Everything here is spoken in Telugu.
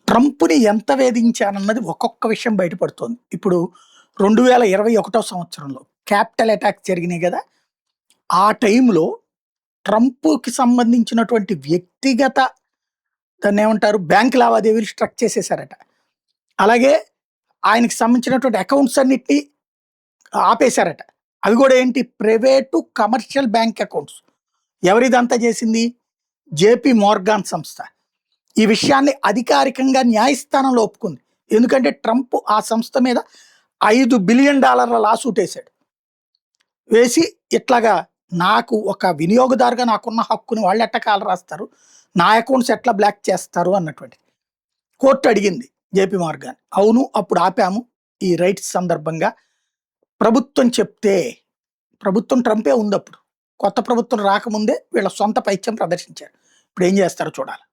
ట్రంప్‌ని ఎంత వేధించానన్నది ఒక్కొక్క విషయం బయటపడుతోంది. ఇప్పుడు 2021 సంవత్సరంలో క్యాపిటల్ అటాక్స్ జరిగినాయి గదా! ఆ టైంలో ట్రంప్‌కి సంబంధించినటువంటి వ్యక్తిగత దాన్నేమంటారు బ్యాంక్ లావాదేవీలు స్ట్రక్ చేసేసారట. అలాగే ఆయనకి సంబంధించినటువంటి అకౌంట్స్ అన్నిటిని ఆపేశారట. అవి గూడా ఏంటి ప్రైవేటు కమర్షియల్ బ్యాంక్ అకౌంట్స్. ఎవరిదంతా చేసింది? జేపీ మోర్గాన్ సంస్థ. ఈ విషయాన్ని అధికారికంగా న్యాయస్థానంలో ఒప్పుకుంది. ఎందుకంటే ట్రంప్ ఆ సంస్థ మీద $5 బిలియన్ లాసూట్ ఏసాడు. వేసి ఇట్లాగా నాకు ఒక వినియోగదారుగా నాకున్న హక్కుని వాళ్ళెట్ట కాల రాస్తారు? నా అకౌంట్స్ ఎట్లా బ్లాక్ చేస్తారు అన్నటువంటిది. కోర్టు అడిగింది జేపీ మార్గాన్. అవును అప్పుడు ఆపాము ఈ రైట్స్ సందర్భంగా. ప్రభుత్వం చెప్తే ప్రభుత్వం ట్రంపే ఉందప్పుడు. కొత్త ప్రభుత్వం రాకముందే వీళ్ళ సొంత పైత్యం ప్రదర్శించారు. ఇప్పుడు ఏం చేస్తారో చూడాలి.